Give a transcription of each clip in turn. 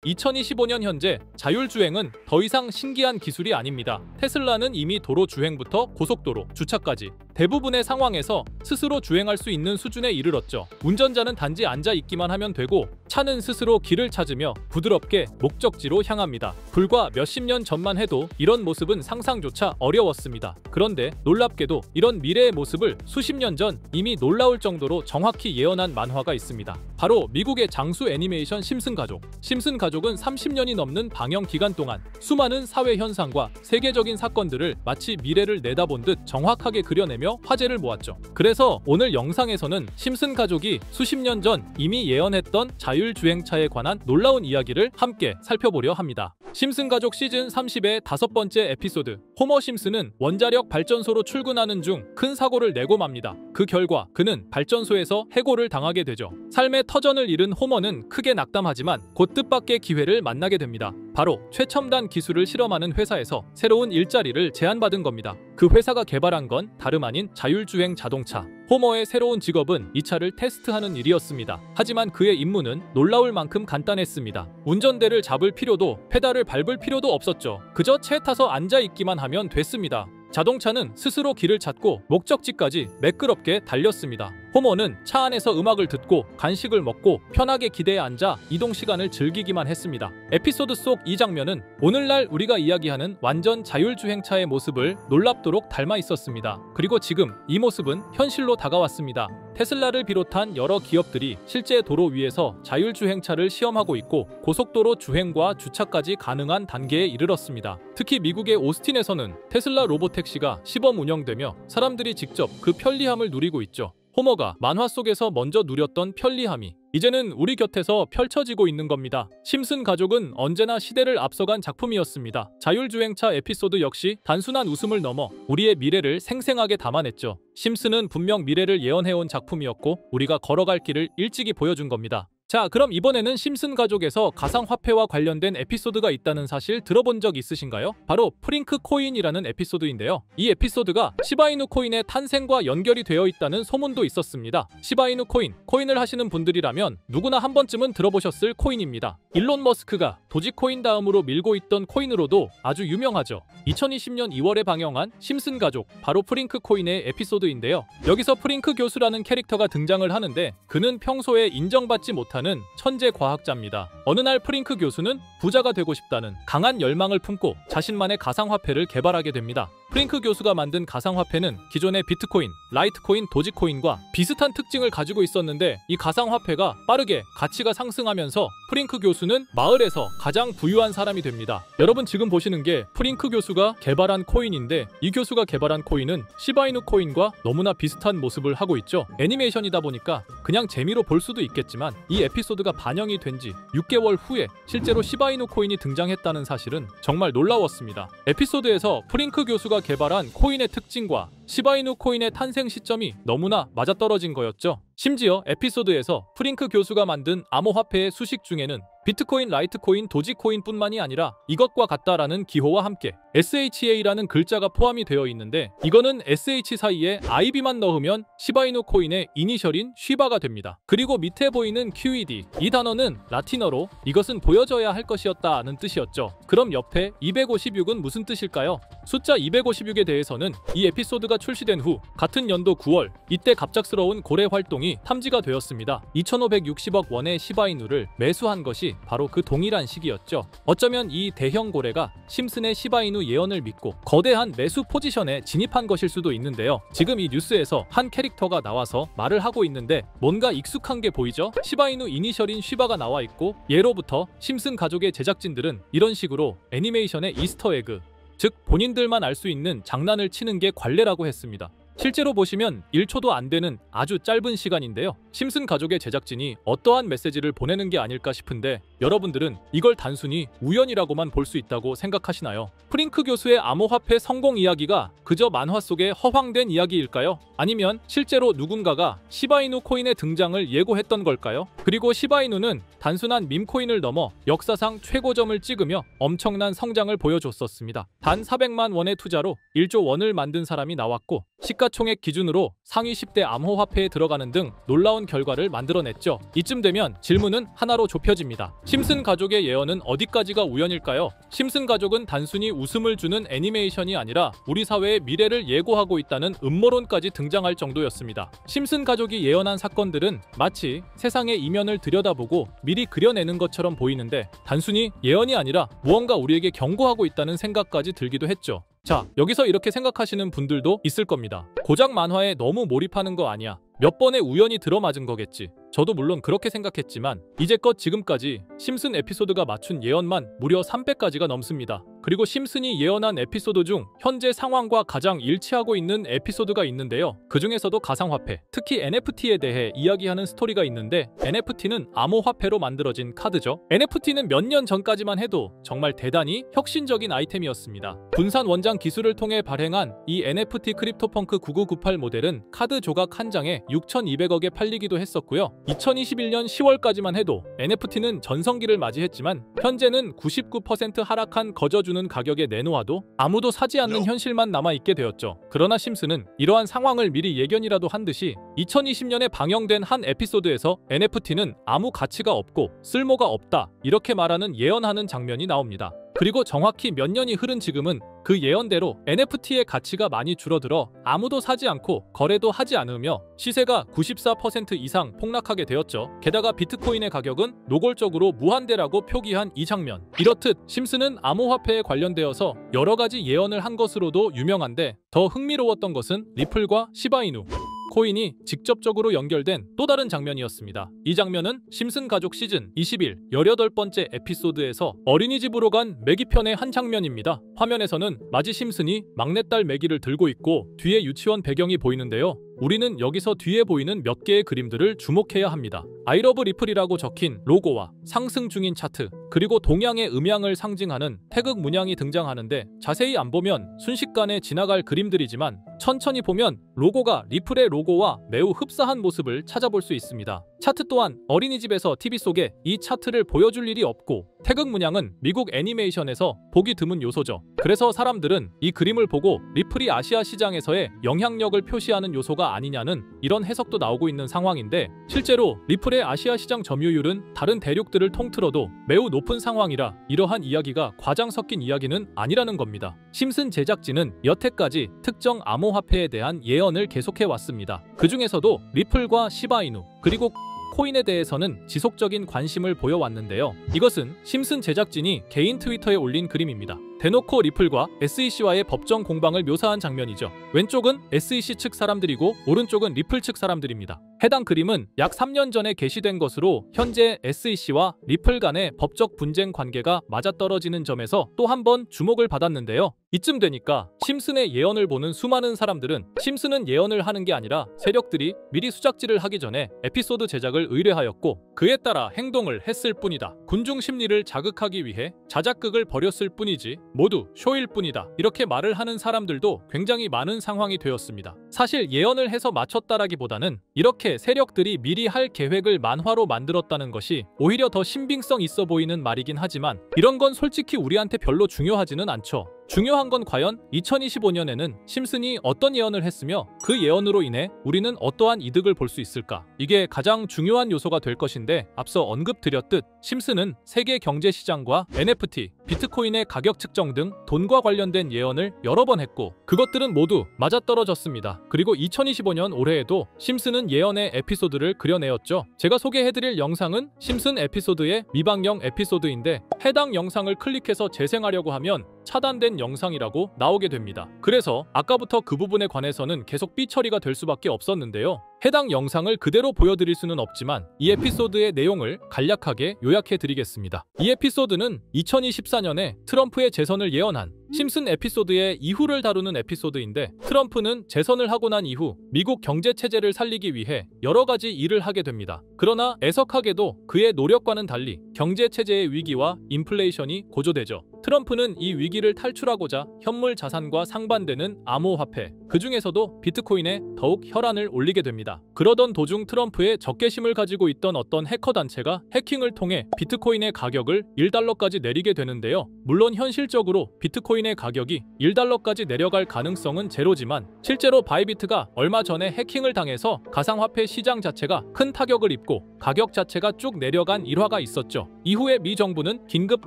2025년 현재 자율주행은 더 이상 신기한 기술이 아닙니다. 테슬라는 이미 도로 주행부터 고속도로, 주차까지 대부분의 상황에서 스스로 주행할 수 있는 수준에 이르렀죠. 운전자는 단지 앉아 있기만 하면 되고 차는 스스로 길을 찾으며 부드럽게 목적지로 향합니다. 불과 몇십 년 전만 해도 이런 모습은 상상조차 어려웠습니다. 그런데 놀랍게도 이런 미래의 모습을 수십 년 전 이미 놀라울 정도로 정확히 예언한 만화가 있습니다. 바로 미국의 장수 애니메이션 심슨 가족. 심슨 가족은 30년이 넘는 방영 기간 동안 수많은 사회 현상과 세계적인 사건들을 마치 미래를 내다본 듯 정확하게 그려내며 화제를 모았죠. 그래서 오늘 영상에서는 심슨 가족이 수십 년 전 이미 예언했던 자율주행차에 관한 놀라운 이야기를 함께 살펴보려 합니다. 심슨 가족 시즌 30의 5번째 에피소드. 호머 심슨은 원자력 발전소로 출근하는 중 큰 사고를 내고 맙니다. 그 결과 그는 발전소에서 해고를 당하게 되죠. 삶의 터전을 잃은 호머는 크게 낙담하지만 곧 뜻밖의 기회를 만나게 됩니다. 바로 최첨단 기술을 실험하는 회사에서 새로운 일자리를 제안받은 겁니다. 그 회사가 개발한 건 다름 아닌 자율주행 자동차. 호머의 새로운 직업은 이 차를 테스트하는 일이었습니다. 하지만 그의 임무는 놀라울 만큼 간단했습니다. 운전대를 잡을 필요도 페달을 밟을 필요도 없었죠. 그저 차에 타서 앉아있기만 하면 됐습니다. 자동차는 스스로 길을 찾고 목적지까지 매끄럽게 달렸습니다. 호머는 차 안에서 음악을 듣고 간식을 먹고 편하게 기대에 앉아 이동 시간을 즐기기만 했습니다. 에피소드 속 이 장면은 오늘날 우리가 이야기하는 완전 자율주행차의 모습을 놀랍도록 닮아 있었습니다. 그리고 지금 이 모습은 현실로 다가왔습니다. 테슬라를 비롯한 여러 기업들이 실제 도로 위에서 자율주행차를 시험하고 있고 고속도로 주행과 주차까지 가능한 단계에 이르렀습니다. 특히 미국의 오스틴에서는 테슬라 로보택시가 시범 운영되며 사람들이 직접 그 편리함을 누리고 있죠. 호머가 만화 속에서 먼저 누렸던 편리함이 이제는 우리 곁에서 펼쳐지고 있는 겁니다. 심슨 가족은 언제나 시대를 앞서간 작품이었습니다. 자율주행차 에피소드 역시 단순한 웃음을 넘어 우리의 미래를 생생하게 담아냈죠. 심슨은 분명 미래를 예언해온 작품이었고 우리가 걸어갈 길을 일찍이 보여준 겁니다. 자, 그럼 이번에는 심슨 가족에서 가상화폐와 관련된 에피소드가 있다는 사실 들어본 적 있으신가요? 바로 프링크 코인이라는 에피소드인데요. 이 에피소드가 시바이누 코인의 탄생과 연결이 되어 있다는 소문도 있었습니다. 시바이누 코인을 하시는 분들이라면 누구나 한 번쯤은 들어보셨을 코인입니다. 일론 머스크가 도지코인 다음으로 밀고 있던 코인으로도 아주 유명하죠. 2020년 2월에 방영한 심슨 가족, 바로 프링크 코인의 에피소드인데요. 여기서 프링크 교수라는 캐릭터가 등장을 하는데 그는 평소에 인정받지 못하는 천재 과학자입니다. 어느 날 프링크 교수는 부자가 되고 싶다는 강한 열망을 품고 자신만의 가상화폐를 개발하게 됩니다. 프링크 교수가 만든 가상화폐는 기존의 비트코인, 라이트코인, 도지코인과 비슷한 특징을 가지고 있었는데 이 가상화폐가 빠르게 가치가 상승하면서 프링크 교수는 마을에서 가장 부유한 사람이 됩니다. 여러분 지금 보시는 게 프링크 교수가 개발한 코인인데 이 교수가 개발한 코인은 시바이누 코인과 너무나 비슷한 모습을 하고 있죠. 애니메이션이다 보니까 그냥 재미로 볼 수도 있겠지만 이 에피소드가 반영이 된 지 6개월 후에 실제로 시바이누 코인이 등장했다는 사실은 정말 놀라웠습니다. 에피소드에서 프링크 교수가 개발한 코인의 특징과 시바이누 코인의 탄생 시점이 너무나 맞아떨어진 거였죠. 심지어 에피소드에서 프링크 교수가 만든 암호화폐의 수식 중에는 비트코인, 라이트코인, 도지코인뿐만이 아니라 이것과 같다라는 기호와 함께 SHA라는 글자가 포함이 되어 있는데 이거는 SH 사이에 IB만 넣으면 시바이누 코인의 이니셜인 쉬바가 됩니다. 그리고 밑에 보이는 QED, 이 단어는 라틴어로 이것은 보여져야 할 것이었다는 뜻이었죠. 그럼 옆에 256은 무슨 뜻일까요? 숫자 256에 대해서는 이 에피소드가 출시된 후 같은 연도 9월 이때 갑작스러운 고래 활동이 탐지가 되었습니다. 2560억 원의 시바이누를 매수한 것이 바로 그 동일한 시기였죠. 어쩌면 이 대형 고래가 심슨의 시바이누 예언을 믿고 거대한 매수 포지션에 진입한 것일 수도 있는데요. 지금 이 뉴스에서 한 캐릭터가 나와서 말을 하고 있는데 뭔가 익숙한 게 보이죠? 시바이누 이니셜인 쉬바가 나와 있고 예로부터 심슨 가족의 제작진들은 이런 식으로 애니메이션의 이스터에그, 즉 본인들만 알 수 있는 장난을 치는 게 관례라고 했습니다. 실제로 보시면 1초도 안 되는 아주 짧은 시간인데요. 심슨 가족의 제작진이 어떠한 메시지를 보내는 게 아닐까 싶은데 여러분들은 이걸 단순히 우연이라고만 볼 수 있다고 생각하시나요? 프링크 교수의 암호화폐 성공 이야기가 그저 만화 속의 허황된 이야기일까요? 아니면 실제로 누군가가 시바이누 코인의 등장을 예고했던 걸까요? 그리고 시바이누는 단순한 밈코인을 넘어 역사상 최고점을 찍으며 엄청난 성장을 보여줬었습니다. 단 400만 원의 투자로 1조 원을 만든 사람이 나왔고 시가 시가총액 기준으로 상위 10대 암호화폐에 들어가는 등 놀라운 결과를 만들어냈죠. 이쯤 되면 질문은 하나로 좁혀집니다. 심슨 가족의 예언은 어디까지가 우연일까요? 심슨 가족은 단순히 웃음을 주는 애니메이션이 아니라 우리 사회의 미래를 예고하고 있다는 음모론까지 등장할 정도였습니다. 심슨 가족이 예언한 사건들은 마치 세상의 이면을 들여다보고 미리 그려내는 것처럼 보이는데 단순히 예언이 아니라 무언가 우리에게 경고하고 있다는 생각까지 들기도 했죠. 자, 여기서 이렇게 생각하시는 분들도 있을 겁니다. 고작 만화에 너무 몰입하는 거 아니야? 몇 번의 우연이 들어맞은 거겠지. 저도 물론 그렇게 생각했지만 이제껏 지금까지 심슨 에피소드가 맞춘 예언만 무려 300가지가 넘습니다. 그리고 심슨이 예언한 에피소드 중 현재 상황과 가장 일치하고 있는 에피소드가 있는데요. 그 중에서도 가상화폐, 특히 NFT에 대해 이야기하는 스토리가 있는데 NFT는 암호화폐로 만들어진 카드죠. NFT는 몇 년 전까지만 해도 정말 대단히 혁신적인 아이템이었습니다. 분산 원장 기술을 통해 발행한 이 NFT 크립토펑크 9998 모델은 카드 조각 한 장에 6,200억에 팔리기도 했었고요. 2021년 10월까지만 해도 NFT는 전성기를 맞이했지만 현재는 99% 하락한 거저주는 가격에 내놓아도 아무도 사지 않는 현실만 남아있게 되었죠. 그러나 심슨은 이러한 상황을 미리 예견이라도 한 듯이 2020년에 방영된 한 에피소드에서 NFT는 아무 가치가 없고 쓸모가 없다 이렇게 말하는 예언하는 장면이 나옵니다. 그리고 정확히 몇 년이 흐른 지금은 그 예언대로 NFT의 가치가 많이 줄어들어 아무도 사지 않고 거래도 하지 않으며 시세가 94% 이상 폭락하게 되었죠. 게다가 비트코인의 가격은 노골적으로 무한대라고 표기한 이 장면. 이렇듯 심슨은 암호화폐에 관련되어서 여러 가지 예언을 한 것으로도 유명한데 더 흥미로웠던 것은 리플과 시바이누 코인이 직접적으로 연결된 또 다른 장면이었습니다. 이 장면은 심슨 가족 시즌 21 18번째 에피소드에서 어린이집으로 간 매기 편의 한 장면입니다. 화면에서는 마지 심슨이 막내딸 매기를 들고 있고 뒤에 유치원 배경이 보이는데요. 우리는 여기서 뒤에 보이는 몇 개의 그림들을 주목해야 합니다. I love 리플이라고 적힌 로고와 상승 중인 차트, 그리고 동양의 음양을 상징하는 태극 문양이 등장하는데 자세히 안 보면 순식간에 지나갈 그림들이지만 천천히 보면 로고가 리플의 로고와 매우 흡사한 모습을 찾아볼 수 있습니다. 차트 또한 어린이집에서 TV 속에 이 차트를 보여줄 일이 없고 태극 문양은 미국 애니메이션에서 보기 드문 요소죠. 그래서 사람들은 이 그림을 보고 리플이 아시아 시장에서의 영향력을 표시하는 요소가 아니냐는 이런 해석도 나오고 있는 상황인데 실제로 리플의 아시아 시장 점유율은 다른 대륙들을 통틀어도 매우 높은 상황이라 이러한 이야기가 과장 섞인 이야기는 아니라는 겁니다. 심슨 제작진은 여태까지 특정 암호화폐에 대한 예언을 계속해왔습니다. 그 중에서도 리플과 시바이누 그리고 코인에 대해서는 지속적인 관심을 보여왔는데요. 이것은 심슨 제작진이 개인 트위터에 올린 그림입니다. 대놓고 리플과 SEC와의 법정 공방을 묘사한 장면이죠. 왼쪽은 SEC 측 사람들이고 오른쪽은 리플 측 사람들입니다. 해당 그림은 약 3년 전에 게시된 것으로 현재 SEC와 리플 간의 법적 분쟁 관계가 맞아떨어지는 점에서 또 한 번 주목을 받았는데요. 이쯤 되니까 심슨의 예언을 보는 수많은 사람들은 심슨은 예언을 하는 게 아니라 세력들이 미리 수작질을 하기 전에 에피소드 제작을 의뢰하였고 그에 따라 행동을 했을 뿐이다. 군중 심리를 자극하기 위해 자작극을 벌였을 뿐이지 모두 쇼일 뿐이다. 이렇게 말을 하는 사람들도 굉장히 많은 상황이 되었습니다. 사실 예언을 해서 맞췄다라기보다는 이렇게 세력들이 미리 할 계획을 만화로 만들었다는 것이 오히려 더 신빙성 있어 보이는 말이긴 하지만 이런 건 솔직히 우리한테 별로 중요하지는 않죠. 중요한 건 과연 2025년에는 심슨이 어떤 예언을 했으며 그 예언으로 인해 우리는 어떠한 이득을 볼 수 있을까? 이게 가장 중요한 요소가 될 것인데 앞서 언급드렸듯 심슨은 세계 경제 시장과 NFT, 비트코인의 가격 측정 등 돈과 관련된 예언을 여러 번 했고 그것들은 모두 맞아떨어졌습니다. 그리고 2025년 올해에도 심슨은 예언의 에피소드를 그려내었죠. 제가 소개해드릴 영상은 심슨 에피소드의 미방영 에피소드인데 해당 영상을 클릭해서 재생하려고 하면 차단된 영상이라고 나오게 됩니다. 그래서 아까부터 그 부분에 관해서는 계속 삐처리가 될 수밖에 없었는데요. 해당 영상을 그대로 보여드릴 수는 없지만 이 에피소드의 내용을 간략하게 요약해드리겠습니다. 이 에피소드는 2024년에 트럼프의 재선을 예언한 심슨 에피소드의 이후를 다루는 에피소드인데 트럼프는 재선을 하고 난 이후 미국 경제 체제를 살리기 위해 여러 가지 일을 하게 됩니다. 그러나 애석하게도 그의 노력과는 달리 경제 체제의 위기와 인플레이션이 고조되죠. 트럼프는 이 위기를 탈출하고자 현물 자산과 상반되는 암호화폐, 그 중에서도 비트코인에 더욱 혈안을 올리게 됩니다. 그러던 도중 트럼프의 적개심을 가지고 있던 어떤 해커 단체가 해킹을 통해 비트코인의 가격을 $1까지 내리게 되는데요. 물론 현실적으로 비트코인 비트코인의 가격이 1달러까지 내려갈 가능성은 제로지만 실제로 바이비트가 얼마 전에 해킹을 당해서 가상화폐 시장 자체가 큰 타격을 입고 가격 자체가 쭉 내려간 일화가 있었죠. 이후에 미 정부는 긴급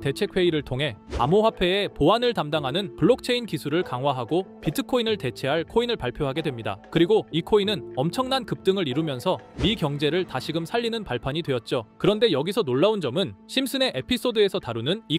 대책회의를 통해 암호화폐의 보안을 담당하는 블록체인 기술을 강화하고 비트코인을 대체할 코인을 발표하게 됩니다. 그리고 이 코인은 엄청난 급등을 이루면서 미 경제를 다시금 살리는 발판이 되었죠. 그런데 여기서 놀라운 점은 심슨의 에피소드에서 다루는 이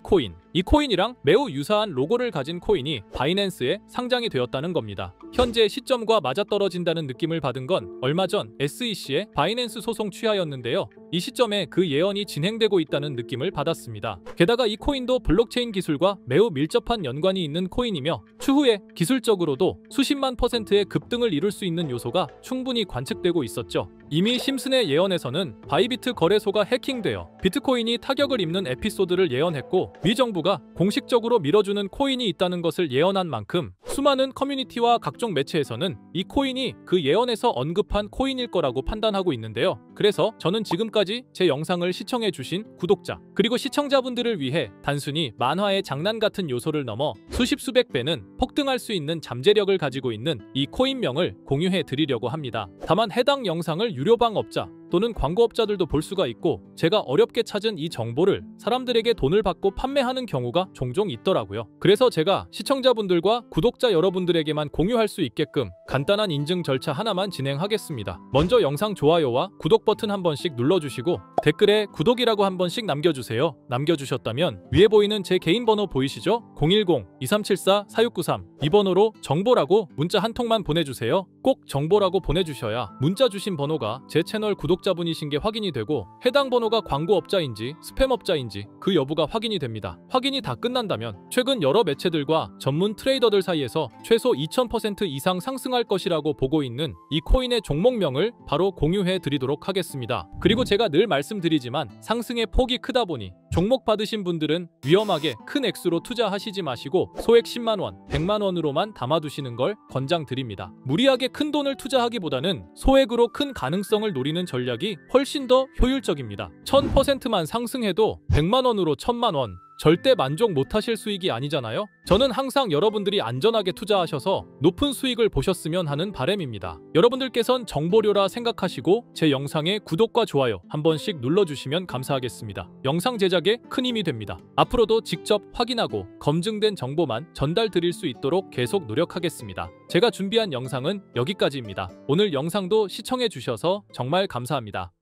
코인이랑 매우 유사한 로고를 가진 코인이 바이낸스에 상장이 되었다는 겁니다. 현재 시점과 맞아떨어진다는 느낌을 받은 건 얼마 전 SEC의 바이낸스 소송 취하였는데요. 이 시점에 그 예언이 진행되고 있다는 느낌을 받았습니다. 게다가 이 코인도 블록체인 기술과 매우 밀접한 연관이 있는 코인이며 추후에 기술적으로도 수십만 %의 급등을 이룰 수 있는 요소가 충분히 관측되고 있었죠. 이미 심슨의 예언에서는 바이비트 거래소가 해킹되어 비트코인이 타격을 입는 에피소드를 예언했고 미 정부가 공식적으로 밀어주는 코인이 있다는 것을 예언한 만큼 수많은 커뮤니티와 각종 매체에서는 이 코인이 그 예언에서 언급한 코인일 거라고 판단하고 있는데요. 그래서 저는 지금까지 제 영상을 시청해주신 구독자 그리고 시청자분들을 위해 단순히 만화의 장난 같은 요소를 넘어 수십 수백 배는 폭등할 수 있는 잠재력을 가지고 있는 이 코인명을 공유해 드리려고 합니다. 다만 해당 영상을 유료방업자 또는 광고업자들도 볼 수가 있고 제가 어렵게 찾은 이 정보를 사람들에게 돈을 받고 판매하는 경우가 종종 있더라고요. 그래서 제가 시청자분들과 구독자 여러분들에게만 공유할 수 있게끔 간단한 인증 절차 하나만 진행하겠습니다. 먼저 영상 좋아요와 구독 버튼 한 번씩 눌러주시고 댓글에 구독이라고 한 번씩 남겨주세요. 남겨주셨다면 위에 보이는 제 개인 번호 보이시죠? 010-2374-4693 이 번호로 정보라고 문자 한 통만 보내주세요. 꼭 정보라고 보내주셔야 문자 주신 번호가 제 채널 구독자분이신 게 확인이 되고 해당 번호가 광고업자인지 스팸업자인지 그 여부가 확인이 됩니다. 확인이 다 끝난다면 최근 여러 매체들과 전문 트레이더들 사이에서 최소 2000% 이상 상승할 것이라고 보고 있는 이 코인의 종목명을 바로 공유해 드리도록 하겠습니다. 그리고 제가 늘 말씀드리지만 상승의 폭이 크다 보니 종목 받으신 분들은 위험하게 큰 액수로 투자하시지 마시고 소액 10만원, 100만원으로만 담아두시는 걸 권장드립니다. 무리하게 큰 돈을 투자하기보다는 소액으로 큰 가능성을 노리는 전략이 훨씬 더 효율적입니다. 1000%만 상승해도 100만원으로 1000만원 절대 만족 못하실 수익이 아니잖아요. 저는 항상 여러분들이 안전하게 투자하셔서 높은 수익을 보셨으면 하는 바람입니다. 여러분들께선 정보료라 생각하시고 제 영상에 구독과 좋아요 한 번씩 눌러주시면 감사하겠습니다. 영상 제작에 큰 힘이 됩니다. 앞으로도 직접 확인하고 검증된 정보만 전달 드릴 수 있도록 계속 노력하겠습니다. 제가 준비한 영상은 여기까지입니다. 오늘 영상도 시청해 주셔서 정말 감사합니다.